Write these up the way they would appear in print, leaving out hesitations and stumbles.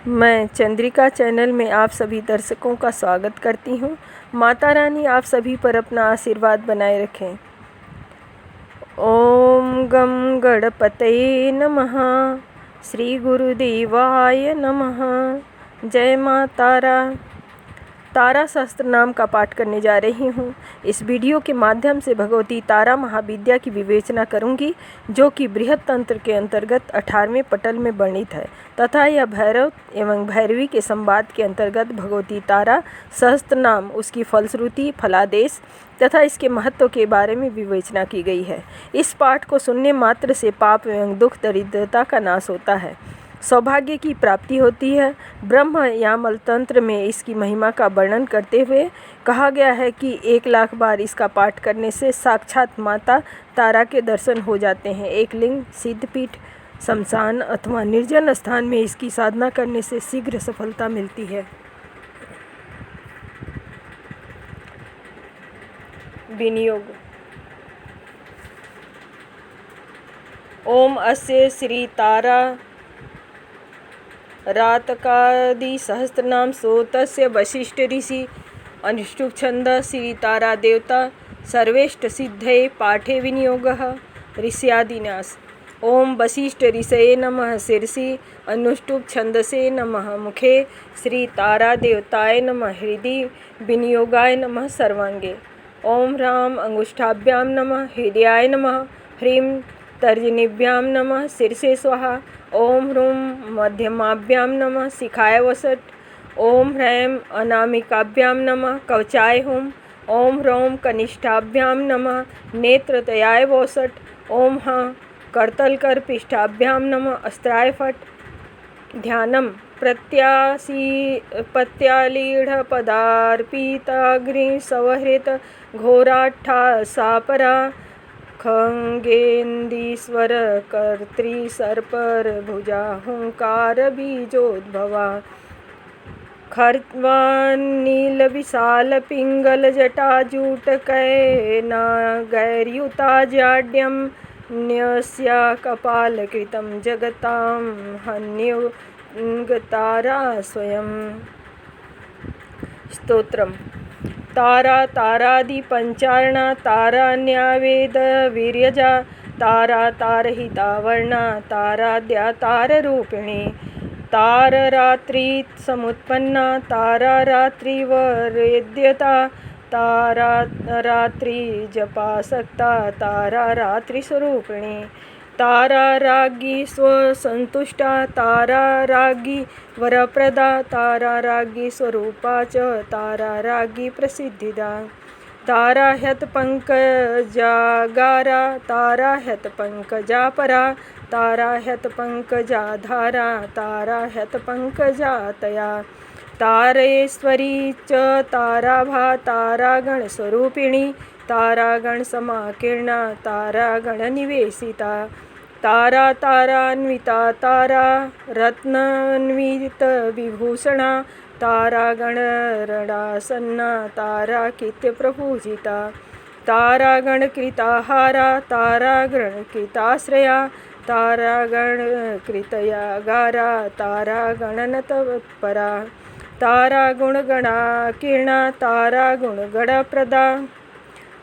मैं चंद्रिका चैनल में आप सभी दर्शकों का स्वागत करती हूँ। माता रानी आप सभी पर अपना आशीर्वाद बनाए रखें। ओम गम गणपतये नमः। श्री गुरुदेवाय नमः। जय मां तारा। तारा शास्त्र नाम का पाठ करने जा रही हूँ। इस वीडियो के माध्यम से भगवती तारा महाविद्या की विवेचना करूँगी, जो कि बृहत तंत्र के अंतर्गत 18वें पटल में वर्णित है तथा यह भैरव एवं भैरवी के संवाद के अंतर्गत भगवती तारा सहस्त्र नाम, उसकी फलश्रुति, फलादेश तथा इसके महत्व के बारे में विवेचना की गई है। इस पाठ को सुनने मात्र से पाप एवं दुख दरिद्रता का नाश होता है, सौभाग्य की प्राप्ति होती है। ब्रह्म यामल तंत्र में इसकी महिमा का वर्णन करते हुए कहा गया है कि 1,00,000 बार इसका पाठ करने से साक्षात माता तारा के दर्शन हो जाते हैं। एक लिंग, सिद्धपीठ, शमशान अथवा निर्जन स्थान में इसकी साधना करने से शीघ्र सफलता मिलती है। विनियोग। ओम अस्य श्री तारा रातकादि सहस्त्रनाम स्तोत्रस्य वशिष्ठ ऋषि अनुष्टुप छंद श्री तारा देवता सर्वेष्ट सिद्धये पाठे विनियोगः ऋष्यादिन्यास। ओम वशिष्ठ ऋषये नमः। शीर्षि अनुष्टुप छंदसे नमः। मुखे श्री तारा देवताय नमः। हृदि विनियोगाय नमः। सर्वांगे ओम ह्रां अंगुष्ठाभ्यां नमः। हृदयाय नमः। ह्रीं तर्जनीभ्यां नमः। शीर्षे स्वाहा। ओम ह्रूं मध्यमाभ्यां नमः। शिखाय वसट। ओम ह्रैं अनामिकाभ्यां नमः। कवचाय हुम। ओम ह्रौं कनिष्ठाभ्यां नमः। नेत्रतयाय वसट। ओम हाँ करतलकर पृष्ठाभ्यां नमः। अस्त्राय फट। ध्यानम प्रत्यालीढ़ पदार्पिताग्नि सवहृत घोराट्ठा सापरा खंगेन्दीश्वर कर्त्री सर्पर भुजा हुंकार बीजोद्भवा खर्वान्नील विशाल पिंगल जटाजूट कैना गैर्युता जाड्यम न्यस्या कपाल कृतं जगतां हन्युगतारा स्वयं। स्तोत्रम। तारा तारादि पंचार्णा तारान्यावेद वीर्यजा तारा तारहिता वर्णा ताराद्या ताररूपिणी ताररात्रि समुत्पन्ना तारा रात्रिवरेद्यता तारा रात्रि जपासक्ता तारा रात्रि स्वरूपिणी तारा राज्ञी स्वसंतुष्टा तारा राज्ञी वरप्रदा तारा राज्ञी स्वरूपा च तारा राज्ञी प्रसिद्धिदा तारा ह्यत्पङ्कजागारा तारा ह्यत्पङ्कजापरा तारा ह्यत्पङ्कजाधारा तारा ह्यत्पङ्कजातया तारेश्वरी च ताराभा तारा गणस्वरूपिणी तारा गणसमाकीर्णा तारा गणनिवेशिता तारा तारान्विता तारा रत्नान्वित विभूषणा तारा गणरणासन्ना तारा कीर्त्यप्रपूजिता तारा गणकृताहारा तारा गणकृताश्रया तारा गणकृतयागारा तारा गणनतत्परा तारा गुणगणाकीर्णा तारा गुणगणप्रदा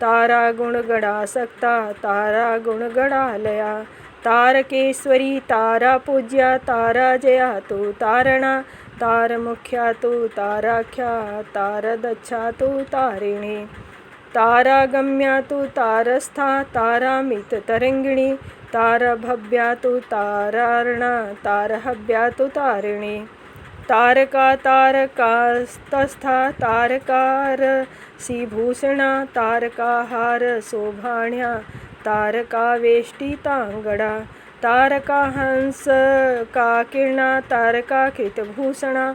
तारा गुणगणासक्ता तारा गुणगणालया तारकेश्वरी तारा पूज्या तारा जया तु तारणा तारमुख्या तु ताराख्या तारदक्षा तु तारिणी तारागम्या तु तारस्था तारामिततरङ्गिणी तारभव्या तु तारार्णा तारहव्या तु तारिणी तारका तारकास्तस्था तारकारसीभूषणा तारकाहार शोभाण्या तारका वेष्टितांगड़ा तारका हंस काकीर्णा तारका कृतभूषणा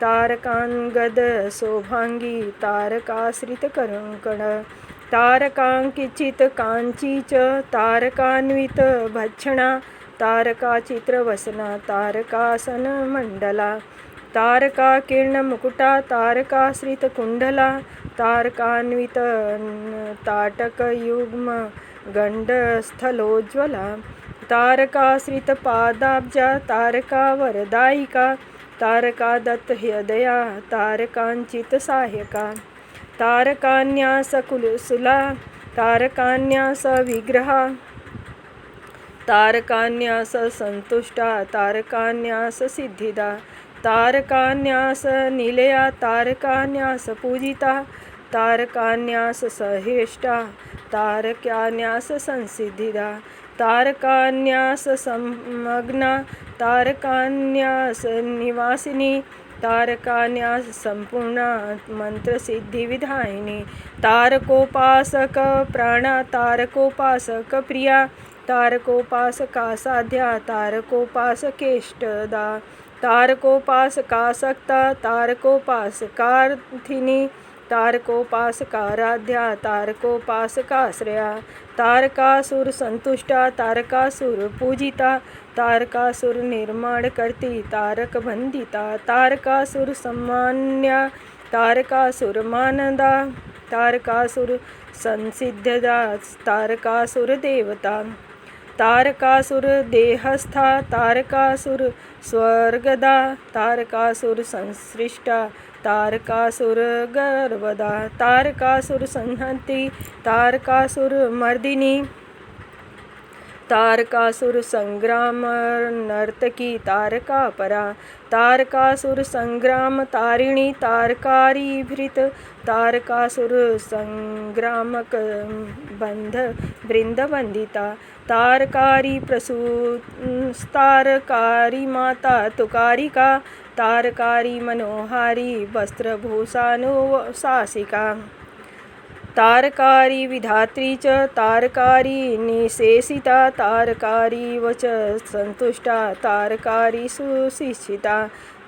तारकांगद शोभांगी तारकाश्रितकंकण तारकांकिचित कांची च तारकान्वित भक्षणा तारका चित्रवसना तारकासन मंडला तारका किरणमुकुटा तारकाश्रितकुंडला तारकान्वित ताटकयुग्म गंडस्थलोज्ज्वला तारकाश्रितपादाब्जा तारका वरदायिका तारका दत्त हृदया तारकांचित सहायका तारकान्यास कुलुसुला तारकान्यास विग्रहा तारकान्यास संतुष्टा तारकान्यास सिद्धिदा तारकान्यास निलया तारकान्यास पूजिता तारकान्यास सहेष्टा तारकान्यास संसिद्धिदा तारकान्यास समग्ना तारकान्यास निवासिनी तारकान्यास संपूर्णा मंत्र सिद्धि विधायिनी तारकोपासक प्राणा तारकोपासक प्रिया तारकोपासका साध्या तारकोपासकेष्टदा तारकोपासकासक्ता तारकोपासकार्थिनी तारकोपासकाराध्या तारकोपासकाश्रया तारकासुर संतुष्टा तारकासुर पूजिता तारकासुर निर्माण करती तारक बंदिता तारकासुर सम्मान्या तारकासुर मानदा तारकासुर संसिद्धदा तारकासुर देवता तारकासुर देहस्था तारकासुर स्वर्गदा तारकासुर संसृष्टा तारकासुर गर्वदा तारकासुर संहति तारकासुर मर्दिनी तारकासुर संग्राम नर्तकी तारका परा तारकासुर संग्राम तारिणी तारकारी भृत तारकासुर संग्रामक बंध वृंद वंदिता तारकारी प्रसूतारकारी माता तुकारिका तारकारी मनोहारी वस्त्रभूषानुशासिका तारकारी विधात्री च तारकारी निशेषिता तारकारी वच संतुष्टा तारकारी सुशिक्षिता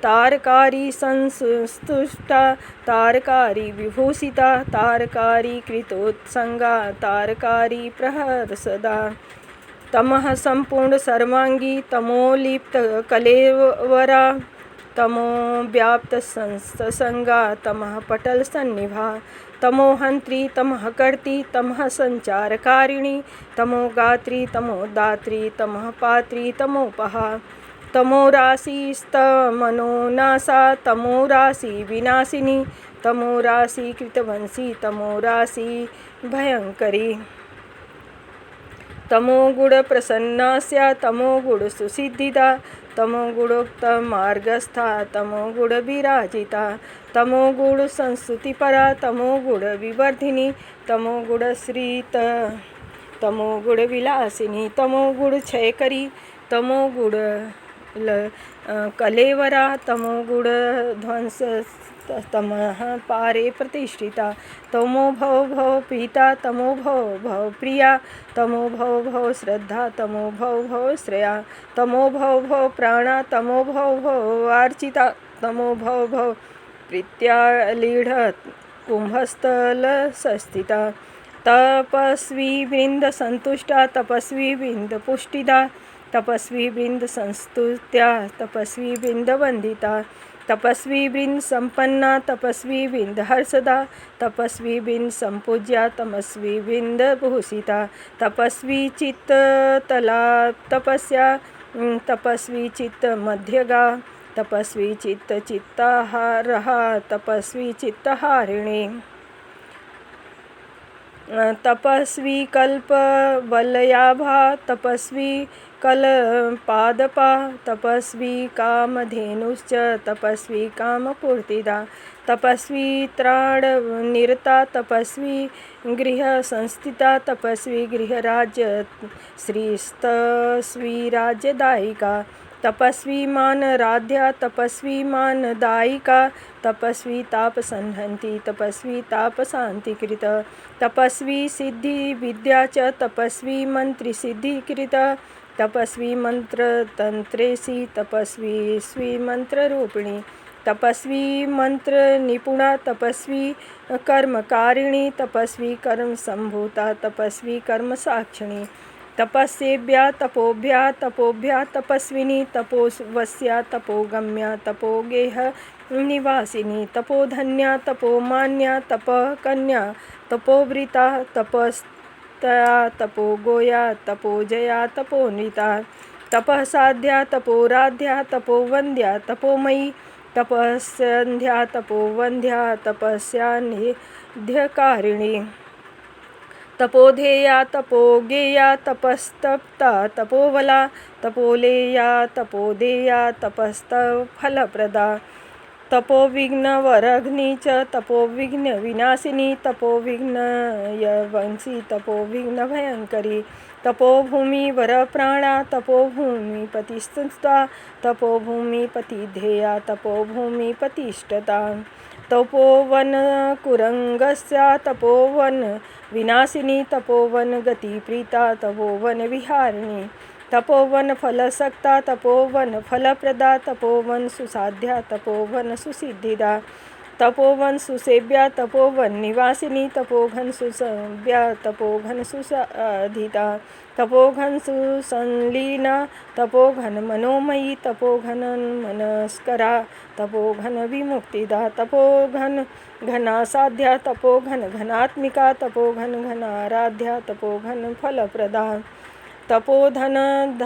तारकारी संस्तुष्टा तारकारी विभूषिता तारकारी कृतोत्संगा तारकारी प्रहर्षदा तमः संपूर्ण सर्वांगी तमोलिप्त कलेवरा तमो व्याप्त संगा तमः पटल सन्निभा तमो हंत्री तमः कर्ती तमः संचारकारिणी तमो गात्री तमो दात्री तमः पात्री तमोपहा तमो राशिस्तमनोनासा तमो राशि विनाशिनी तमो राशि कृतवंशी तमो राशि भयंकरी तमो गुण प्रसन्नास्या तमो गुण सुसिद्धिदा तमो गुणोक्त मार्गस्था तमो गुण विराजिता तमो गुण संस्तुतिपरा तमो गुण विवर्धिनी तमो गुण श्रीत तमो गुण विलासिनी तमो गुण क्षयकरी तमो गुण कलेवरा तमो गुण ध्वंस तमः पारे प्रतिष्ठिता तमो भव भव पीता तमो भव भव प्रिया तमो भव भव श्रद्धा तमो भव भव श्रेया तमो भव भव प्राणा तमो भव भव अर्चिता तमो भव भव प्रीत्या लीढ कुंभस्थल संस्थिता तपस्वी वृंद संतुष्टा तपस्वी वृंद पुष्टिदा तपस्वी वृंद संस्तुत्या तपस्वी वृंद वंदिता तपस्वी वृंद संपन्ना तपस्वी वृंद हर्षदा तपस्वी वृंद संपूज्या तपस्वी वृंद भूषिता तपस्वी चित्त तला तपस्या तपस्वी चित्त मध्यगा तपस्वी चित्त चित्ताहारहा तपस्वी चित्तहारिणी तपस्वी कल्प वलयाभा तपस्वी कलपादपा तपस्वी कामधेनुश्च तपस्वी कामपूर्तिदा तपस्वी त्राण निरता तपस्वी गृह संस्थिता तपस्वी गृहराज्य श्रीस्तस्वी राज्यदायिका तपस्वी मानराध्या तपस्वी मानदायिका तपस्वी ताप संहन्ति तपस्वी ताप शांतिकृत तपस्वी सिद्धि विद्या च तपस्वी मंत्री सिद्धिकृत तपस्वी मंत्र तंत्रेसी तपस्वी स्वी मंत्र रूपिणी तपस्वी मंत्र निपुणा तपस्वी कर्मकारिणी तपस्वी कर्म संभूता तपस्वी कर्म साक्षिणी तपस्येभ्या तपोभ्या तपस्विनी तपोवस्या तपोगम्या तपोगेह निवासिनी तपोधन्या तपोमान्या तपकन्या तपोवृता तपस्तया तपोगोया तपोजया तपोनृता तपःसाध्या तपोराध्या तपोवंद्या तपोमयी तपस्संध्या तपोवंद्या तपस्यानिध्यकारिणी तपोधेया तपोगेया तपस्तप्ता तपोवला तपोलेया तपोदेया तपस्तफलप्रदा तपोविघ्नवरघ्नी च तपोविघ्नविनाशिनी तपोविघ्नयवंशी तपोविघ्नभयंकरी तपोभूमिवरप्राणा तपोभूमिपतिस्तुता तपोभूमिपतिधेया तपोभूमिपतिष्ठता तपोवनकुरंगस्या तपोवनविनाशिनी तपोवनगतिप्रीता तपोवनविहारिणी तपोवनफलसक्ता तपोवनफलप्रदा तपोवनसुसाध्या तपोवनसुसिद्धिदा तपोवनसुसेव्या तपोवननिवासिनी तपोघनसुसंव्या तपोघनसुसाधिता तपोघनसुसंलीना तपोघनमनोमयी तपोघनमनस्करा तपोघनविमुक्तिदा तपोघनघनासाध्या तपोघनघनात्मिका तपोघनघनाराध्या तपोघनफलप्रदा तपोधनधनाढ्यात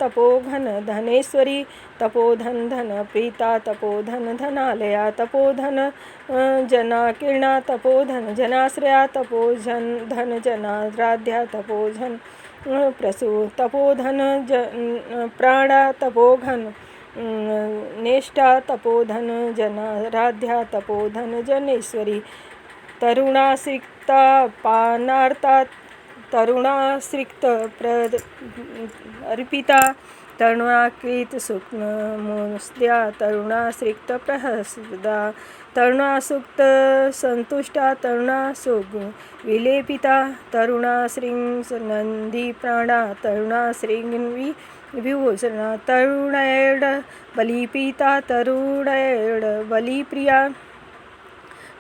तपोघनधनेश्वरी तपोधनधनप्रीता तपोधनधनालया तपोधन जनाकिरणा तपोधनजनाश्रया तपोधनजनाराध्या तपोधन प्रसू तपोधन प्राणा तपोघन नेष्ठा तपोधन जनाराध्या तपोधन जनेश्वरी तरुणासिक्ता पानार्ता तरुणाश्रिक्त अर्पिता तरुणाकृत सुक्मुस्त्या तरुणाश्रिक्त प्रहसदा तरुणासुक्त संतुष्टा तरुणासुग विलेपिता तरुणाश्रींनंदी प्राणा तरुणाश्रींगी विभूषणा तरुणैड बलिपीता तरुणैड बलिप्रिया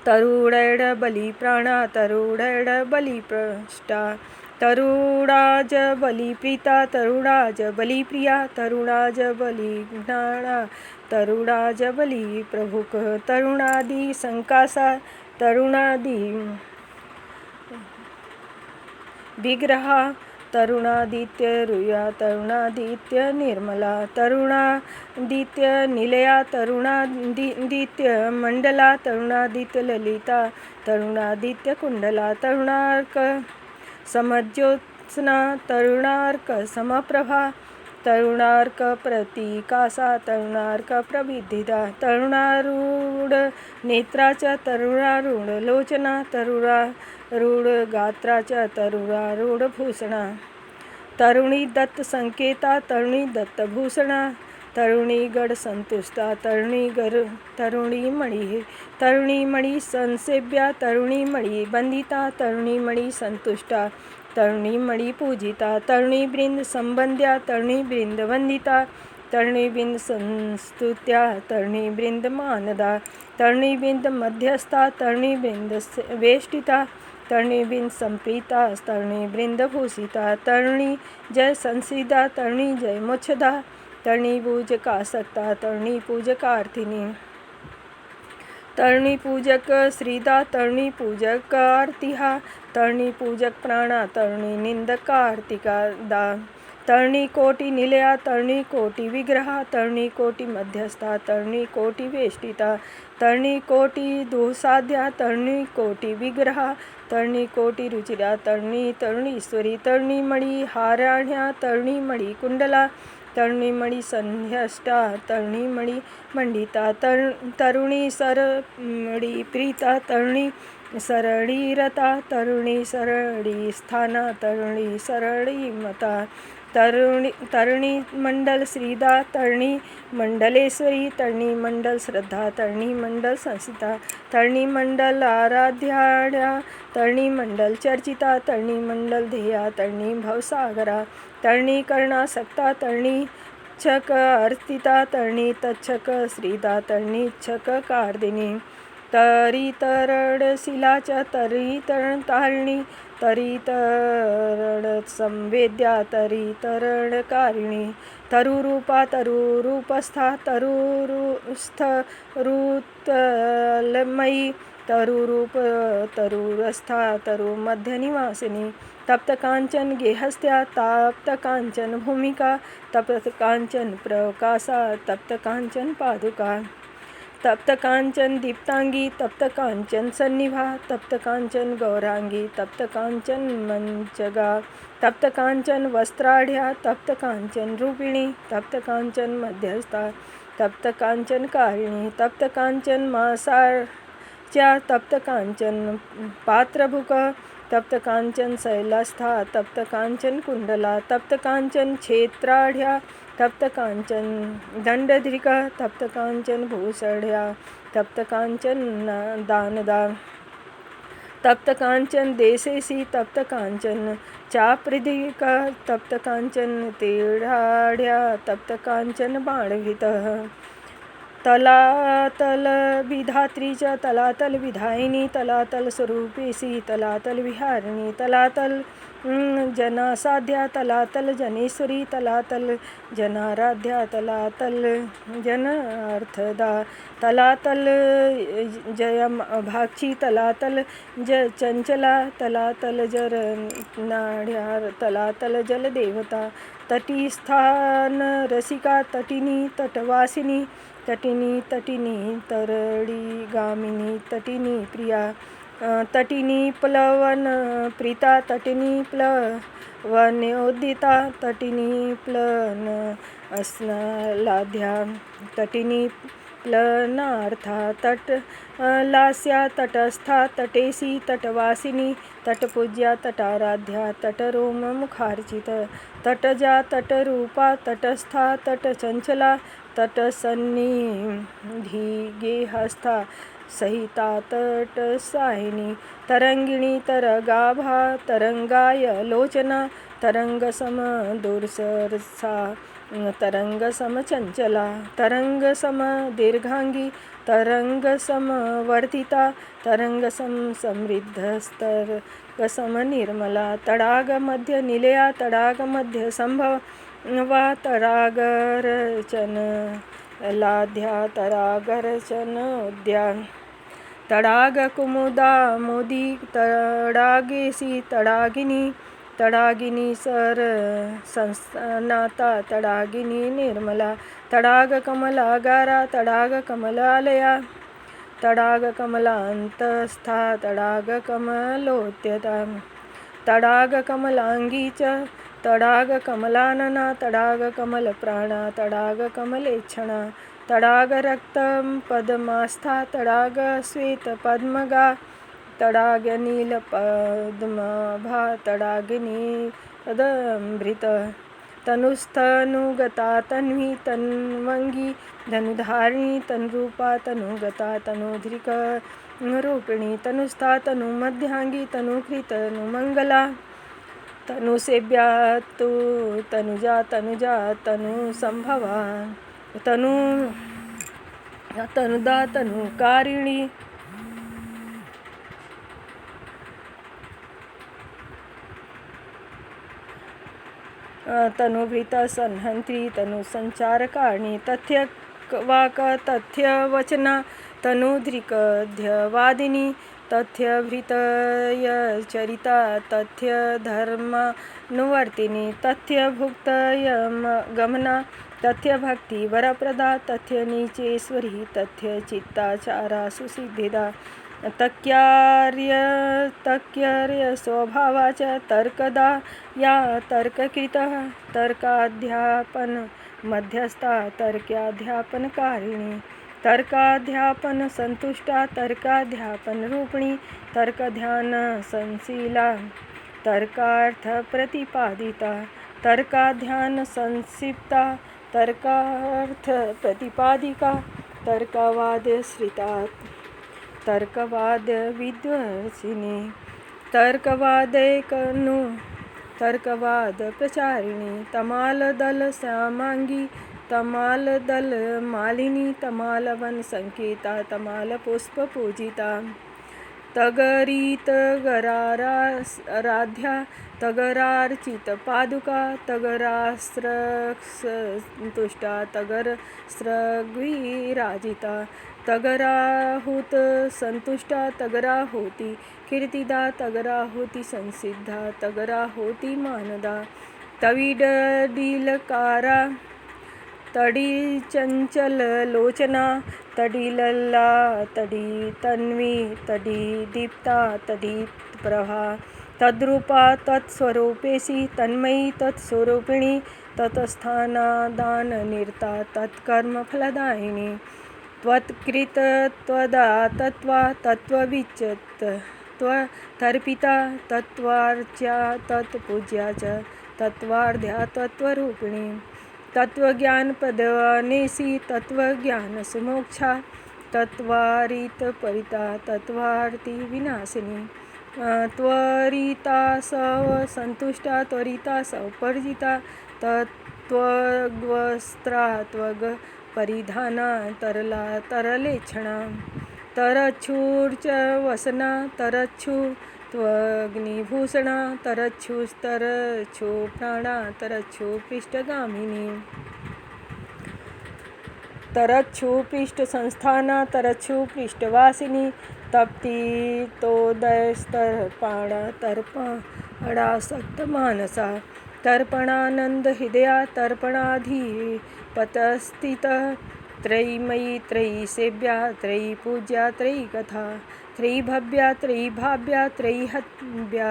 तरुणैड बलिप्राणा तरुणैड बलिप्रष्टा तरुणाज बलिप्रीता तरुणाज बलिप्रिया तरुणाज बलिज्ञाना तरुणाज बलिप्रभुक तरुणादि संकासा तरुणादि विग्रहा तरुणादित्य रुया तरुणादित्य निर्मला तरुणादित्य निलया तरुणादित्य मंडला तरुणादित्य ललिता तरुणादित्य कुंडला तरुणार्क समज्योत्स्ना तरुणार्क समप्रभा तरुणार्क प्रतीकासा तरुणार्क प्रविद्धिदा तरुणारूढ नेत्राच्या तरुणारूढ लोचना तरुणारूढ गात्राच्या तरुणारूढ भूषणा तरुणी दत्त संकेता तरुणी दत्त भूषणा तरुणी गड संतुष्टा तरुणी मणी संसेव्या तरुणी मणी बंदिता तरुणी मणी संतुष्टा तरुणी मणी पूजिता तरुणी बृंद संबंध्या तरुणी बृंद वंदिता तरुणी बृंद संस्तुत्या तरुणी बृंद मानदा तरुणी बृंद मध्यस्था तरुणी बृंद वेष्टिता तरुणी बृंद संप्रीता तरुणी बृंद भूषिता तरुणी जय संसिदा तरुणी जय मोक्षदा तरुणी पूजकासक्ता तरुणी पूजकार्थिनी तरुणी पूजक श्रीदा तरुणी पूजक आरतिहा तरुणी पूजक प्राणा तरुणी निंदकार्तिका दा तरुणी कोटी निलया तरुणी कोटी विग्रहा तरुणी कोटी मध्यस्था तरुणी कोटी वेष्टिता तरुणी कोटी दुःसाध्या तरुणी कोटी विग्रहा तरुणी कोटी रुचिरा तरुणीश्वरी तरुणी मणी हाराण्या तरुणी मणी कुंडला तरुणी मणी संध्यष्टा तरुणी मणी मंडिता तरुणी सरळी प्रीता तरुणी सरळी रता तरुणी सरळी स्थाना तरुणी सरळी मता तरुणी मंडल श्रीदा तरुणी मंडलेश्वरी तरुणी मंडल श्रद्धा तरुणी मंडल संस्थिता तरुणी मंडल आराध्याढ्या तरुणी मंडल चर्चिता तरुणी मंडल ध्येया तरुणी भवसागरा तरुणी कर्णासक्ता तरुणी छक अर्थिता तरुणी तच्छक श्रीदा तरुणी छक कार्दिनी तरी तरड शिलाच्या तरी तरण तारिणी तरी तरड संवेद्या तरी तरण कारिणी तरुरूपा तरुरूपस्था तरुरूस्थ रुतलमयी तरुरूप तरुरस्था तरुमध्यनिवासिनी तप्त कांचन गेहस्त्या तप्त कांचन भूमिका तप्त कांचन प्रकाशा तप्त कांचन पादुका तप्त कांचन दीप्तांगी तप्त कांचन सन्निभा तप्त कांचन गौरांगी तप्त कांचन मंचगा तप्त कांचन वस्त्राढ्या तप्त कांचन रूपिणी तप्त कांचन मध्यस्था तप्त कांचन कारिणी तप्त कांचन मासाच्या तप्त कांचन पात्रभुक तप्त कांचन शैलस्था तप्त कांचन कुंडला तप्त कांचन क्षेत्राढ्या तप्त कांचन दंडधिका तप्त कांचन भूषढ्या तप्त कांचन दानदा तप्त कांचन देशेसी तप्त कांचन चाप्रधिका तप्त कांचन तेढाढ्या तप्त कांचन बाणभीत तलातल विधात्रीच्या तलातल विधायिनी तलातल स्वरूपेशी तलातल विहारिणी तलातल जनासाध्या तलातल जनेश्वरी तलातल जनाराध्या तलातल जनार्थदा तलातल जयभाक्षी तलातल चंचला तलातल नाढ्या तलातल जलदेवता तटीस्थान रसिका तटिनी तटवासिनी तटिनी तटिनी तरडी गामिनी तटिनी प्रिया तटिनी प्लवन प्रीता तटिनी प्लवनोदिता तटिनी प्लन अस्नालाध्या तटिनी प्लनार्था तट लास्या तटस्था तटेसी तटवासिनी तटपूज्या तटाराध्या तटरोम मुखार्चित तटजा तटरूपा तटस्था तटचंचला तटसन्निधी गेहस्था सहिता तटसाहिनी तरंगिणी तरगाभा तरंगाय लोचना तरंगसम दूरसरसा तरंगसम चंचला तरंगसम दीर्घांगी तरंगसम वर्धिता तरंगसम समृद्धस्तरगसम निर्मला तडाग मध्य निलया तडाग मध्य संभवा तडागरचन लाध्या तडागरचन उद्यान तडाग कुमुदा मोदी तडागेसी तडागिनी तडागिनी सर संस्थानाता तडागिनी निर्मला तडाग कमलागारा तडाग कमलालया तडाग कमलांतस्था तडाग कमलोत्यता तडाग कमलांगीच तडाग कमलानना तडाग कमलप्राणा तडाग कमलेच्छणा तडाग रक्तं पद्मास्था तडाग श्वेत पद्मगा तडाग नील पद्मभा तडागिनी पदमृत तनुस्तनुगता तन्वी तन्वंगी धनुधारिणी तनुरूपा तनुगता तनुध्रिक रूपिणी तनुस्था तनुमध्यांगी तनुकृत तनुमंगला तनुसेव्या तु तनुजा तनुजा तनुसंभवा तनुदा तनुकारिणी तनुभृत संहंत्री तनुसंचारकारिणी तथ्यवाक तथ्यवचना तनुध्रिकध्यवादिनी तथ्यभृतयचरिता तथ्यधर्मानुवर्तिनी तथ्यभुक्तयगमना तथ्यभक्ति वरप्रदा तथ्यनीचेश्वरी तथ्यचित्ताचारा सुसिद्धिदा तक्यार्य स्वभावाच्या तर्कदा या तर्ककृतः तर्काध्यापन मध्यस्था तर्काध्यापनकारिणी तर्काध्यापन संतुष्टा तर्काध्यापन रूपिणी तर्कध्यान संशीला तर्कार्थ प्रतिपादिता तर्काध्यान संक्षिप्ता तर्कार्थ प्रतिपादिका तर्कवाद श्रिता तर्कवाद विद्वसिनी तर्कवादैकनु तर्कवाद प्रचारिणी तमालदल श्यामांगी तमालदल मालिनी तमालवन संकेता तमाल पुष्प पूजिता तगरीत गराराध्या तगरार्चित पादुका तगरास्त्रसंतुष्टा तगरस्रग्विराजिता तगराहुत संतुष्टा तगराहोती कीर्तिदा तगराहोती संसिद्धा तगराहोती मानदा तविडीलकारा तडी चंचल लोचना तडी लल्ला तडी तन्वी तडी दीप्ता तडी प्रभा तद्रूपा तत्स्वरूपेशी तन्मयी तत्स्वरूपिणी तत्स्थाना दाननिर्ता तत्कर्मफलदायिनी त्वत्कृत त्वदातत्वा तत्त्वविच्यत त्वतर्पिता तत्त्वार्च्या तत्पूज्या च तत्त्वार्ध्या तत्त्वरूपिणी तत्त्वज्ञानपदनेसी तत्त्वज्ञानसुमोक्षा तत्त्वारित परिता तत्त्वार्ति विनाशिनी त्वरिता सव संतुष्टा त्वरिता सौपर्जिता तत्त्वग्वस्त्रा त्वग परिधाना तरला तरलेक्षणा तरच्छूर्च वसना तरच्छू त्वग्निभूषणा तरच्छुस्तरच्छू प्राणा तरच्छू पृष्ठगामिनी तरच्छू पृष्ठसंस्थाना तरच्छू पृष्ठवासिनी तप्ती तोदयस्तर्पणा तर्पणासक्तमानसा तर्पणानंद हृदया तर्पणाधिपतस्थितः त्रयीमयी त्रयी सेव्या त्रयी पूज्या त्रयी कथा त्रयी भव्या त्रयी भाव्या त्रयी हव्या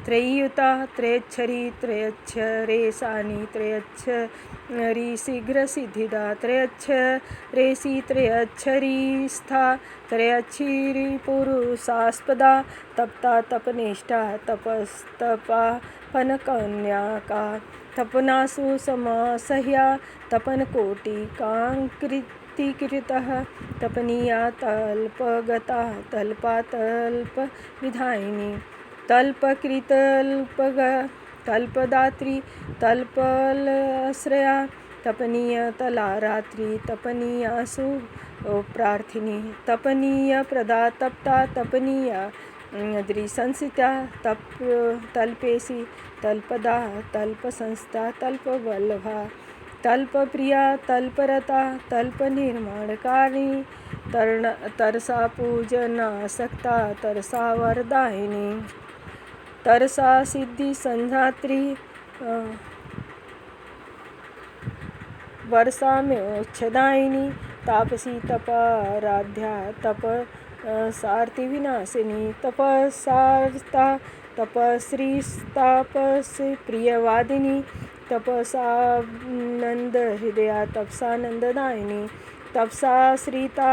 त्रयीयुता त्रयच्छरी त्रयच्छरेसानी त्रयच्छरी शीघ्रसिद्धिदा त्रयच्छरेसी त्रयच्छरीस्था त्रयच्छरी पुरुषास्पदा तप्ता तपनिष्ठा तपस्तपापनकन्याका तपनासु समासह्या तपनकोटिकाङ्कृतिकृतः तपनीया तल्पगता तल्पा तल्पविधायिनी तल्पकृतल्पग तल्पदात्री तल्पलश्रया तपनीय तलारात्री तपनीयासु प्रार्थिनी तपनीय प्रदा तप्ता तपनीया द्रिसंसिता तल्पेसी तल्पदा तल्पसंस्था तल्पवल्लभा तल्पप्रिया तल्परता तल्पनिर्माणकारिणी तरसा पूजनासक्ता तरसा वरदायिनी तरसा सिद्धिसंधात्री वर्षाम्योच्छदायिनी तापसी तपाराध्या तपसार्तिविनाशिनी तपसार्ता तपश्रीस्तापसप्रियवादिनी तपसानंद हृदया तपसानंददायिनी तपसा श्रीता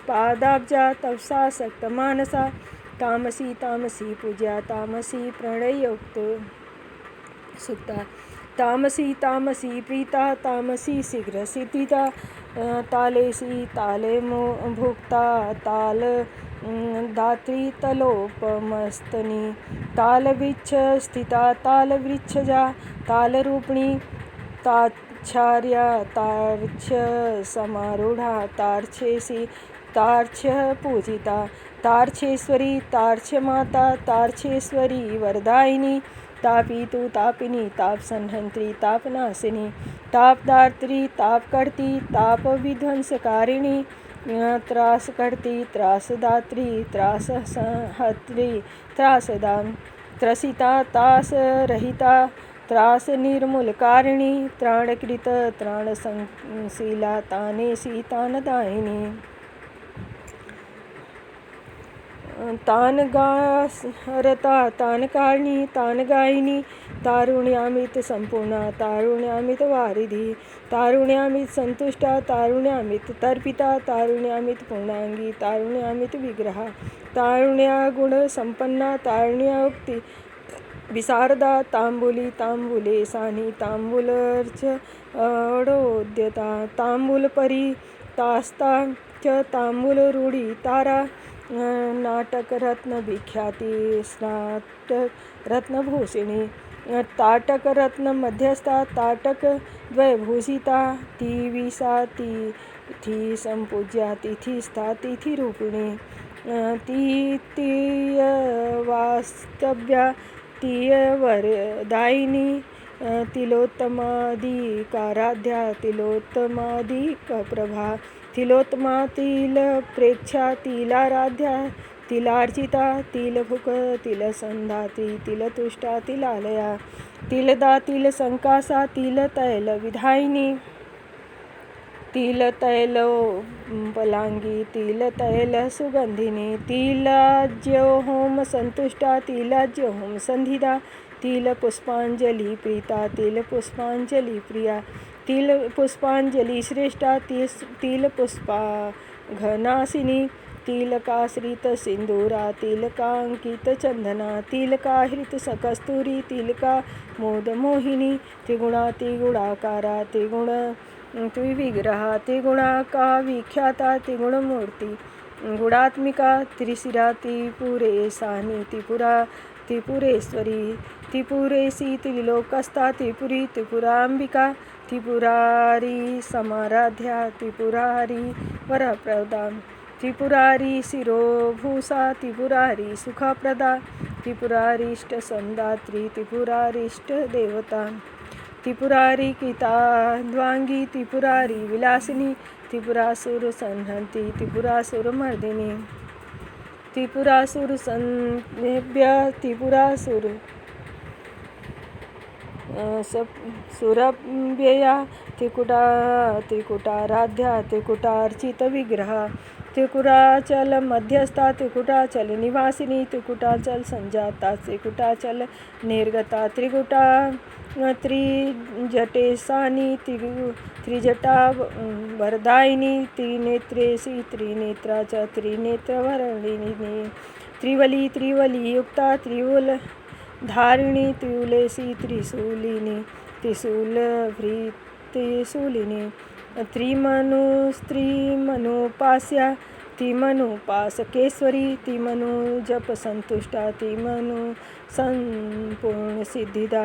पादाब्जा तपसा सक्तमानसा तामसी तामसी पूज्या तामसी प्रणयोक्त सुक्ता तामसी तामसी प्रीता तामसी शीघ्रसिद्धिता तालेसी ताले भुक्ता ताल धात्री तलोपमस्तनी तालवृक्ष स्थिता तालवृक्षजा तालरूपिणी ताच्छार्या तार्क्ष्य समारूढ़ा तार्क्षेसी तार्क्ष्य पूजिता तार्क्षेश्वरी तार्क्ष्यमाता तार्क्षेश्वरी वरदायिनी तापी तु तापिनी तापसंहंत्री तापनाशिनी तापदात्री तापकर्ती तापविध्वंसकारिणी त्रासकर्ती त्रासदात्री त्रासहत्री त्रासदा त्रसिता त्रासरहिता त्रासनिर्मूलकारिणी त्राणकृत त्राणसंशीला तानेसी तानदायिनी तानगारता तानकारिणी तानगायिनी तारुण्यामित संपूर्णा तारुण्यामित वारिधी तारुण्यामित संतुष्टा तारुण्यामित तर्पिता तारुण्यामित पूर्णांगी तारुण्यामित विग्रहा तारुण्या गुणसंपन्ना तारुण्यायुक्ती विशारदा तांबुली तांबुले सानी तांबुलर्च अडोद्यता तांबुलपरी तास्ता च तांबुलरूढी तारा नाटकरत्न विख्याती स्नाटकरत्नभूषिणी ताटकरत्न मध्यस्था ताटक द्वयभूषिता तिविसा तिथि संपूज्या तिथिस्था तिथिरूपिणी तीय वास्तव्या तीय वरदायिनी तिलोत्तमाधिकाराध्या तिलोत्तमाधिकप्रभा तिलोत्तमा तिलप्रेक्षा तिलाराध्या तिलार्चिता तिलभुक तिलसंधा तिलतुष्टा तिलालया तिलदा तिलसंकासा तिलतैलविधायिनी तिलतैलोपलांगी तिलतैलसुगंधिनी तिलाज्योहोम संतुष्टा तिलाज्योहोम संधिदा तिलपुष्पांजलि प्रीता तिलपुष्पांजलि प्रिया तिलपुष्पांजलि श्रेष्ठा तिलपुष्पा घनासिनी तिलकाश्रित सिंदूरा तिलकांकित चंदना तिलकाहृत कस्तूरी तिलका मोदमोहिनी त्रिगुणा त्रिगुणाकारा त्रिगुण त्रिविग्रहा त्रिगुणाका विख्याता त्रिगुणमूर्ती गुणात्मिका त्रिशिरा त्रिपुरेशानी त्रिपुरेश्वरी त्रिपुरेशी त्रिलोकस्था त्रिपुरी त्रिपुरांबिका त्रिपुरारी समाराध्या त्रिपुरारी वरप्रदा त्रिपुरारी शिरोभूषा त्रिपुरारी सुखप्रदा त्रिपुरारीष्टसंदात्री त्रिपुरारीष्टदेवता त्रिपुरारी किताद्वांगी त्रिपुरारी विलासिनी त्रिपुरासुर संहंती त्रिपुरासुरमर्दिनी त्रिपुरासुर संज्ञेभ्य त्रिपुरासुर सुरभ्यया त्रिकुटाराध्या त्रिकुटार्चित विग्रहा त्रिकुटाचल मध्यस्था त्रिकुटाचल निवासिनी त्रिकुटाचल संजाता त्रिकुटाचल निर्गता त्रिकुटा त्रिजटेशानी त्रिजटा वरदायिनी त्रिनेत्रेशी त्रिनेत्रा च त्रिनेत्रवर्णिनी त्रिवलीयुक्ता त्रिवल धारिणी त्रिवलेशी त्रिशूलिनी त्रिशूलिनी त्रिमनुपास्या त्रिमनुपासकेश्वरी त्रिमनुजप संतुष्टा त्रिमनु संपूर्ण सिद्धिदा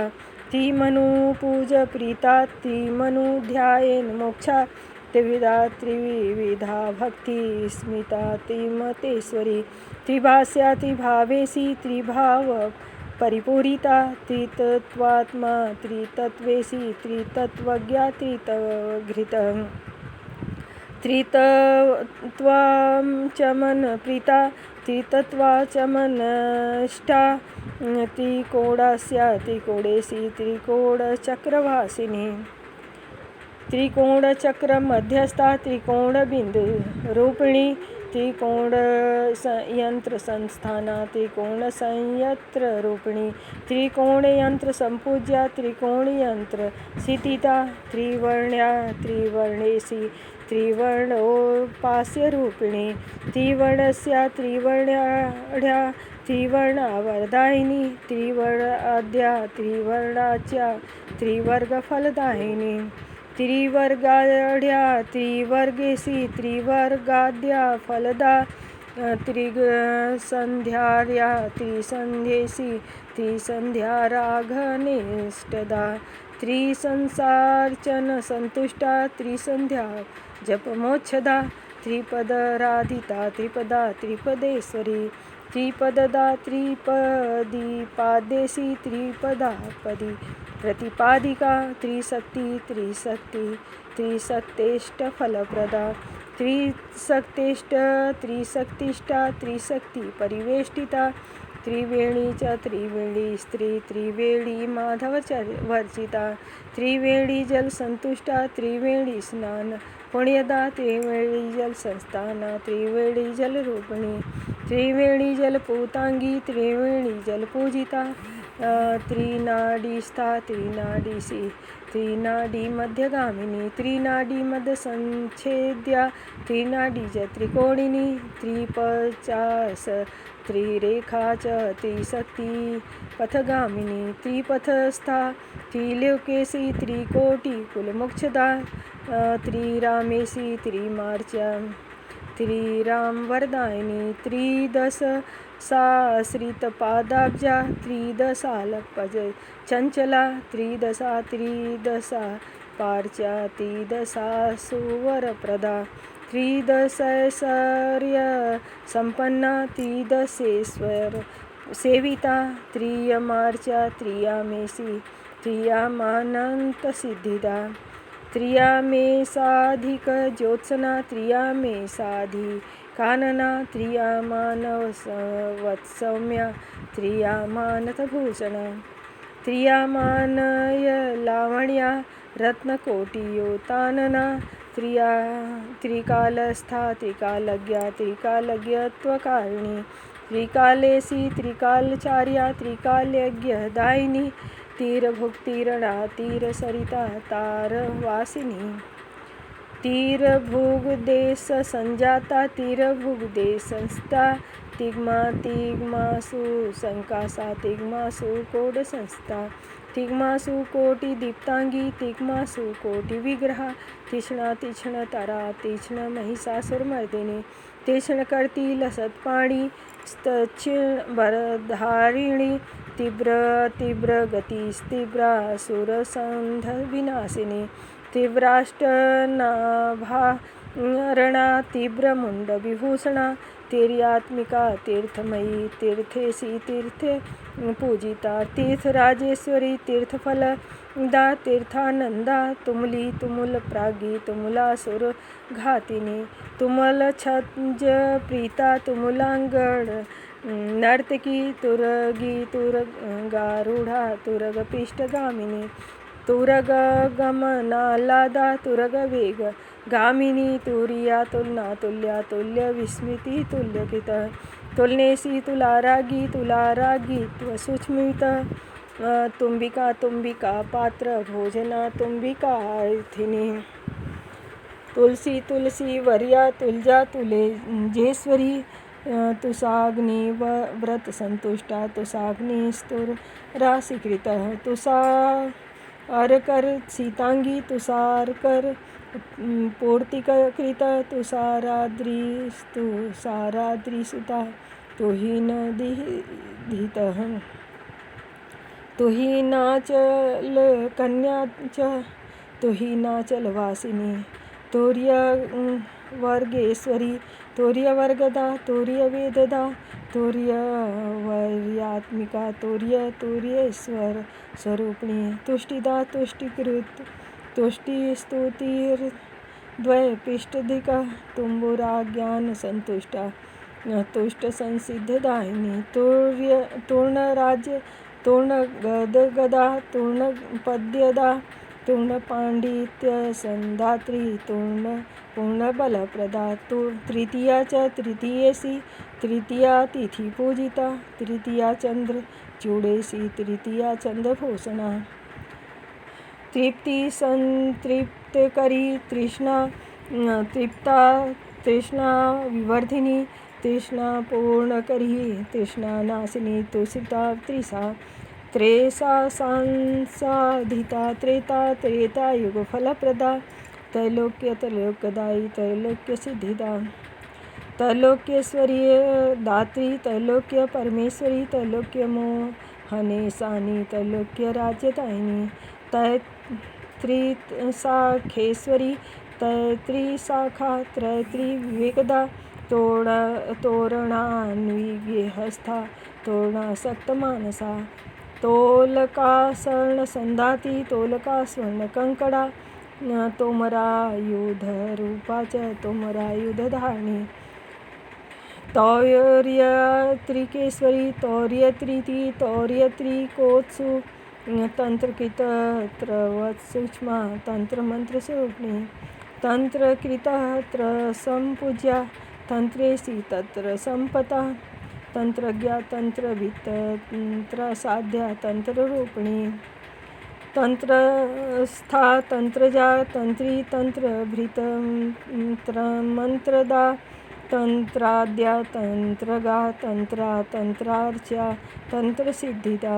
त्रिमनुपूज प्रीता त्रिमनुध्यायेन मोक्षा त्रिविधा भक्ति स्मिता त्रिमतेश्वरी त्रिभास्या त्रिभावेशी त्रिभाव परिपूरिता त्रितत्वात्मा त्रितत्वेशी त्रितत्वज्ञा त्रितघृत त्रितत्वाचमन प्रीता त्रितत्वाचमनष्टा त्रिकोणास्या त्रिकोणेशी त्रिकोणचक्रवासिनी त्रिकोणचक्र मध्यस्था त्रिकोणबिंदु रूपिणी त्रिकोण यंत्र संस्थाना त्रिकोण संयंत्र रूपिणी त्रिकोण यंत्र संपूज्या त्रिकोण यंत्र स्थितिता त्रिवर्ण्या त्रिवर्णेशी त्रिवर्णोपास्य रूपिणी त्रिवर्णस्या त्रिवर्ण्याढ्या त्रिवर्णावरदायिनी त्रिवर्णाद्या त्रिवर्णाच्या त्रिवर्गफलदायिनी त्रिवर्गाढ्या त्रिवर्गेशी त्रिवर्गाद्या फलदा त्रिसंध्यार्या त्रिसंध्येशी त्रिसंध्याराघनिष्ठदा त्रिसंसार्चन संतुष्टा त्रिसंध्या जपमोक्षदा त्रिपदराधिता त्रिपदा त्रिपदेश्वरी त्रिपददा त्रिपदीपादेशी त्रिपदापदी प्रतिपादिका त्रिशक्ति त्रिशक्तेष्टफलप्रदा त्रिशक्तिष्ठा त्रिशक्ति परिवेष्टिता त्रिवेणी च त्रिवेणी स्त्री त्रिवेणी माधववर्जिता त्रिवेणी जल संतुष्टा त्रिवेणी स्नान पुण्यदा त्रिवेणी जल संस्थाना त्रिवेणी जल रूपिणी त्रिवेणी जल पूतांगी त्रिवेणी जल पूजिता त्रिनाडीस्था त्रिनाडीसी त्रिनाडी मध्यगामिनी त्रिनाडी मध्य संच्छेद्या त्रिनाडी च त्रिकोणिनी त्रिपचास त्रिरेखा च त्रिशक्ति पथगामिनी त्रिपथस्था त्रिलोकेशी त्रिकोटि कुलमोक्षदा त्रिरामेशी त्रिमार्चा त्रिरामवरदायिनी त्रिदश साश्रितपादाब्जा त्रिदशालपज चंचला त्रिदशा पार्च्या त्रिदशासु वरप्रदा त्रिदशैश्वर्य संपन्ना त्रिदशेश्वर सेविता त्रियमार्च्या त्रियामेशी त्रियामानंतसिद्धिदा त्रियामेशाधिक ज्योत्सना त्रियामेशाधिकानना त्रियामानवत्सौम्या त्रियामानतभूषणा त्रियामानय लावण्या रत्नकोटियोतानना त्रिकालस्था त्रिकालज्ञा त्रिकालज्ञत्वकारिणी त्रिकालेशी त्रिकालचार्या त्रिकालयज्ञदायिनी तीरभुक्तिरणा तीरसरिता तारवासिनी तीरभुगदेशसंजाता तीरभुगदेशसंस्था तिग्मासु संकासा तिग्मासु कोडसंस्था तिग्मासु कोटिदीप्तांगी तिग्मासु कोटिविग्रहा तीक्ष्णतरा तीक्ष्ण महिषासुरमर्दिनी तीक्ष्णकर्ती लसत्पाणी स्तच्छिणभरधारिणी तीव्रगतिस्तीव्रासुरसन्धविनाशिनी तीव्राष्टनाभारणा तीव्रमुण्डविभूषणा तीर्यात्मिका तीर्थमयी तीर्थेशी तीर्थे पूजिता तीर्थराजेश्वरी तीर्थफलदा तीर्थानंदा तुमली तुमुलप्रागी तुमुलासुर घातिनी तुमलछज्ज प्रीता तुमुलांगण नर्तकी तुरगी तुरगारूढा तुरगपिष्टगामिनी तुरगमनालादा तुरगवेग गामिनी तुरिया तुलना तुल्या तुल्य विस्मृती तुल्यकृत तुलनेशी तुलारागी तुलारागी त्वसुस्मित तुम्बिका तुम्बिका पात्र भोजना तुम्बिका अर्थिनी तुलसी तुलसी वर्या तुलजा तुलेजेश्वरी तुषाग्नि व्रत संतुष्टा तुषाग्नि स्तुराशीकृत तुषारकर सीतांगी तुषारकर पूर्तिकृत तुषाराद्रिसुता तुहिनदिहितः तुहिनाचल कन्या च तुहिनाचलवासिनी तुर्यवर्गेश्वरी तुर्यवर्गदा तुर्यवेददा तुर्यवर्यात्मिका तुर्येश्वर स्वरूपिणी तुष्टिदा तुष्टिकृत तुष्टिस्तुतिर्द्वयपिष्टधिका तुम्बुरा ज्ञानसंतुष्टा तुष्टसंसिद्धदायिनी तूर्णराज्य तूर्णगदगदा तूर्णपद्यदा तूर्णपाण्डित्यसन्धात्री पूर्णबलप्रदा तृतीया च तृतीयेशी तृतीया तिथिपूजिता तृतीया चन्द्रचूडेशी तृतीया चन्द्रभूषणा तृप्ति संतृप्तकरी तृष्णा तृप्ता तृष्णा विवर्धिनी तृष्णा पूर्णकरी तृष्णा नाशिनी तुषिता त्रिषा त्रेषा सांसाधिता त्रेता युगफलप्रदा त्रैलोक्यदायी त्रैलोक्यसिद्धिदा त्रैलोक्येश्वरी दात्री त्रैलोक्य परमेश्वरी त्रैलोक्यमोहनेशानी त्रैलोक्यराज्यदायिनी तैत्रीशाखेश्वरी तैत्रीशाखा त्रैत्रीविवेकदा तोरणान्विगेहस्था तोरणासक्तमानसा तोलकासर्णसन्धाती तोलका स्वर्णकङ्कणा तोमरायुधरूपा च तोमरायुधधारिणी तौर्यत्रिकेश्वरी तौर्यत्रिति तौर्यत्रिकोत्सु तंत्रकृतत्रवत्सूक्ष्मा तंत्रमंत्रस्वरूपिणी तंत्रकृतत्र संपूज्या तंत्रेशी तत्र संपता तंत्रज्ञा तंत्रवित्त तंत्रसाध्या तंत्ररूपिणी तंत्रस्था तंत्रजा तंत्री तंत्रभृत मंत्रदा तंत्राद्या तंत्रगा तंत्रा तंत्रार्च्या तंत्रसिद्धिदा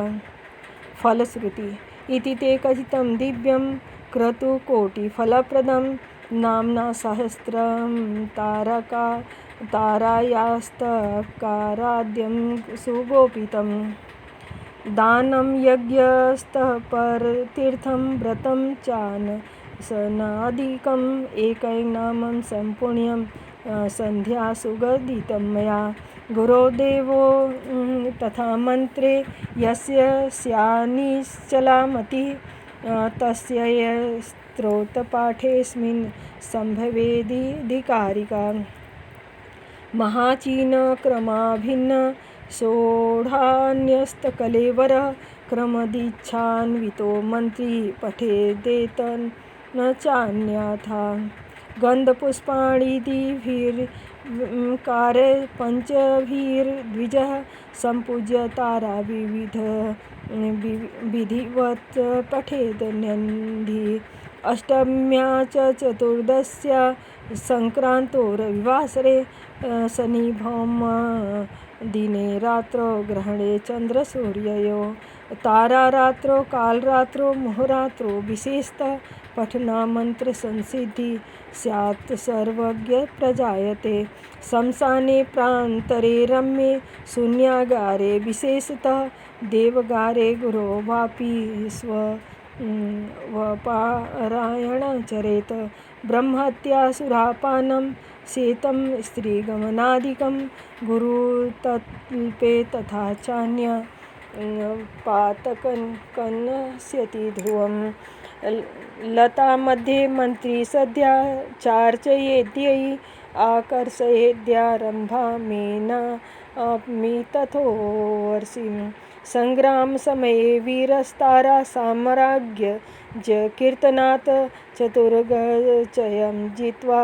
फलश्रुति इति ते कथितं दिव्यं क्रतुकोटिफलप्रदं नाम्ना सहस्रं तारायास्तकाराद्यं सुगोपितं दानं यज्ञस्तः परतीर्थं व्रतं चान सनादिकम् एकैकनामं सम्पुण्यं सन्ध्या सुगदितं मया गुरोदेवो तथा मन्त्रे यस्य स्यान्निश्चला मतिः तस्य स्तोत्रपाठेऽस्मिन् सम्भवेदधिकारिका महाचीनक्रमाभिन्न सोढान्यस्तकलेवरः क्रमदीक्षान्वितो मन्त्री पठेदेतन्न चान्यथा गन्धपुष्पाणिदिभिर्कारे पञ्चभिर्द्विजः सम्पूज्य तारा विधिवत् पठेदन्यन्धि अष्टम्या च चतुर्दश्या संक्रांतो रविवासरे शनिभौम दिने रात्रो ग्रहणे चंद्रसूर्ययोः तारारात्रो कालरात्रो मुहुरात्रो विशेषतः पठना मंत्र संसिद्धि स्यात् सर्वज्ञ प्रजायते शमशाने प्रान्तरे रम्ये शून्यागारे विशेषतः देवगारे गुरो वापि स्वपारायण चरेत ब्रह्महत्यासुरापानं शेतं स्त्रीगमनादिकं गुरुतल्पे तथा चान्य पातकन्यस्यति ध्रुवं लता मध्ये मंत्री सद्या चार्चयेद्यै आकर्षयेद्यारम्भामेनापि तथोर्षिं संग्राम समये वीरस्तारा साम्राज्ञ कीर्तनात् चतुर्गचयं जित्वा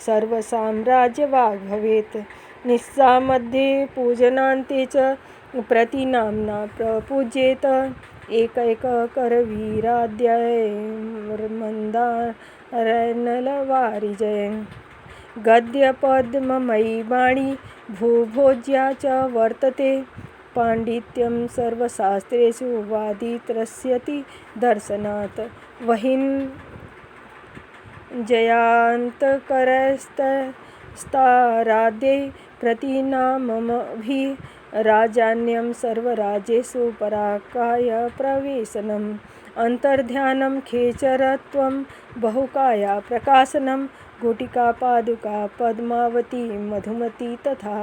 सर्वसाम्राज्यवाग् भवेत् निस्सा मध्ये पूजनान्ते च प्रतिनाम्ना प्रपूज्येत एकैककरवीराद्यैर्मन्दारनलवारिजय गद्यपद्ममयी वाणी भूभोज्या च वर्तते पाण्डित्यं सर्वशास्त्रेषु वादित्रस्यति दर्शनात् वहिन् जयान्तकरस्तस्ताराद्यै प्रतिनाममभि राजान्यं सर्वराजेषु पराकाय प्रवेशनम् अन्तर्ध्यानं खेचरत्वं बहुकाया प्रकाशनं गुटिका पादुका पद्मावती मधुमती तथा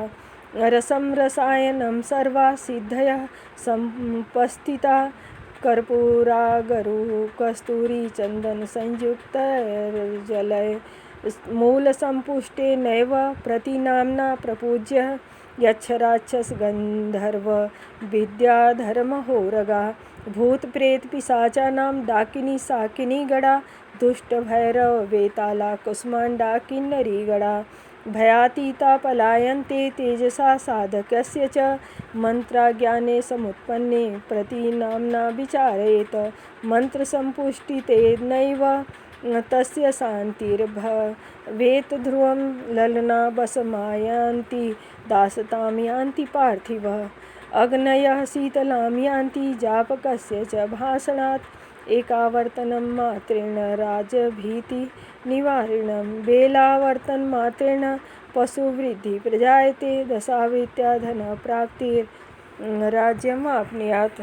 रसं रसायनं सर्वा सिद्धयः सम्पस्थिता कर्पूरागरु कस्तूरी चंदन संयुक्तैर्जलय मूलसंपुष्टे नैव प्रतिनाम्ना प्रपूज्य यक्षराक्षस गंधर्व विद्याधर्महोरगा भूतप्रेतपिशाचानां डाकिनी शाकिनी गणा दुष्टभैरव वेताला कुष्माण्डा किन्नरी गणा भयातीता पलायन्ते तेजसा साधकस्य च मंत्राज्ञाने समुत्पन्ने प्रतिनाम्ना विचारयेत मंत्रसंपुष्टितेनैव तस्य शान्तिर्भवेत् ध्रुवं ललना वसमायान्ति दासतां यान्ति पार्थिवः अग्नयः शीतलां यान्ति जापकस्य च भाषणात् एकावर्तनं मात्रेण राजभीतिनिवारणं बेलावर्तनमात्रेण पशुवृद्धि प्रजायते दशावृत्त्या धनप्राप्तिर्राज्यमाप्नुयात्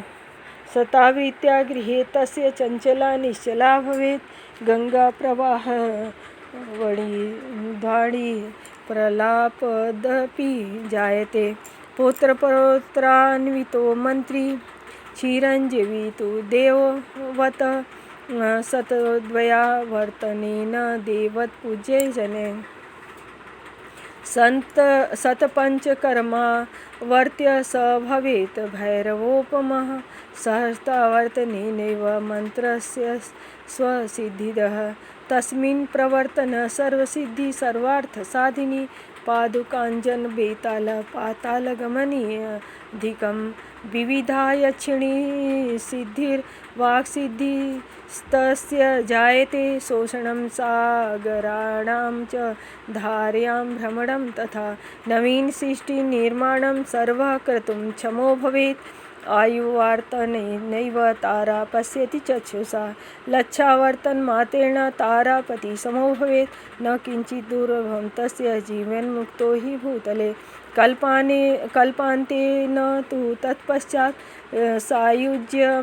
शतावृत्त्या गृहे तस्य चञ्चला निश्चला भवेत् गङ्गाप्रवाह वणिध्वाणि प्रलापदपि जायते पौत्रपौत्रान्वितो मन्त्री चिरञ्जीवी तु देववत् शतद्वयावर्तनेन देवत्पूज्ये जने शतपञ्चकर्मा वर्त्य स भवेत् भैरवोपमः सहस्रावर्तनेनैव मन्त्रस्य स्वसिद्धिदः तस्मिन् प्रवर्तन सर्वसिद्धि सर्वार्थसाधिनी पादुकाञ्जन बेताल पातालगमनीयधिकं विविधा यक्षिणी सिद्धिर्वाक्सिद्धिस्तस्य जायते शोषणं सागराणां च धार्यां भ्रमणं तथा नवीनसृष्टिनिर्माणं सर्वः कर्तुं क्षमो भवेत् आयुवार्तनैव तारा पश्यति चक्षुषा लच्छावर्तन्मात्रेण तारापति समो भवेत् न किञ्चित् दुर्लभं तस्य जीवन्मुक्तो हि भूतले कल्पान्तेन तु तत्पश्चात् सायुज्यमान्युयात्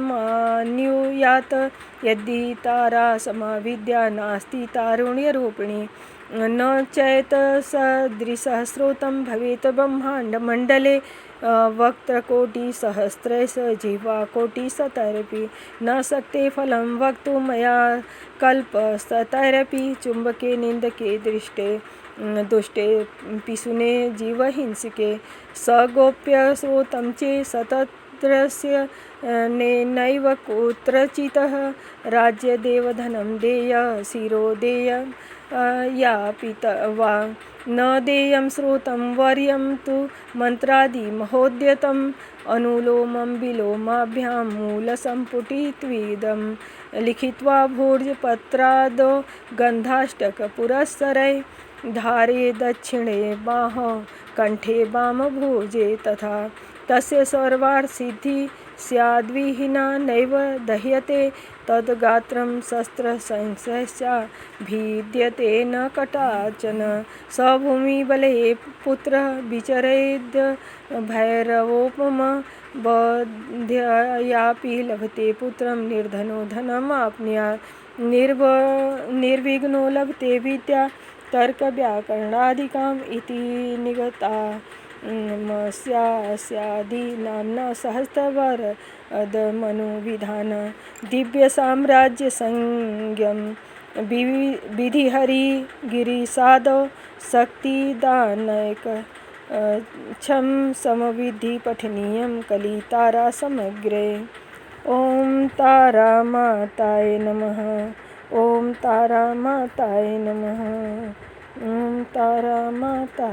यदि तारा समाविद्या नास्ति तारुण्यरूपिणी न चैतसदृशस्रोतं भवेत् ब्रह्माण्डमण्डले वक्त्रकोटिसहस्रैः जिह्वाकोटिशतैरपि न शक्ते फलं वक्तुं मया कल्पशतैरपि चुम्बके निन्दके दुष्टे पिशुने जीवहिंसिके सगोप्य श्रोतं चेत् सतत्रस्य नैव कुत्रचितः राज्यदेवधनं देय शिरो देय यापित वा न देयं श्रोतं वर्यं तु मन्त्रादिमहोद्यतम् अनुलोमं विलोमाभ्यां मूलसम्पुटित्विदं लिखित्वा भोजपत्रादो गन्धाष्टकपुरस्सरै धारे दक्षिणे बाह कण्ठे वामभुजे तथा तस्य सर्वार्थसिद्धि स्याद्विहीना नैव दह्यते तद्गात्रं शस्त्रसंशयस्या भिद्यते न कटाचन स भूमिबले पुत्रः विचरेद् भैरवोपम बध्ययापि लभते पुत्रं निर्धनो धनमाप्नुयात् निर्विघ्नो लभते विद्या तर्कव्याकरणादिकाम् इति निगता स्यादि नाम्ना सहस्रवरदमनुविधान दिव्यसाम्राज्यसंज्ञं विधिहरिगिरिसादौ शक्तिदानैक छं समविधि पठनीयं कलितारा समग्रे। ॐ तारामाताय नमः। ॐ तारामाताय नमः। ॐ तारामाता।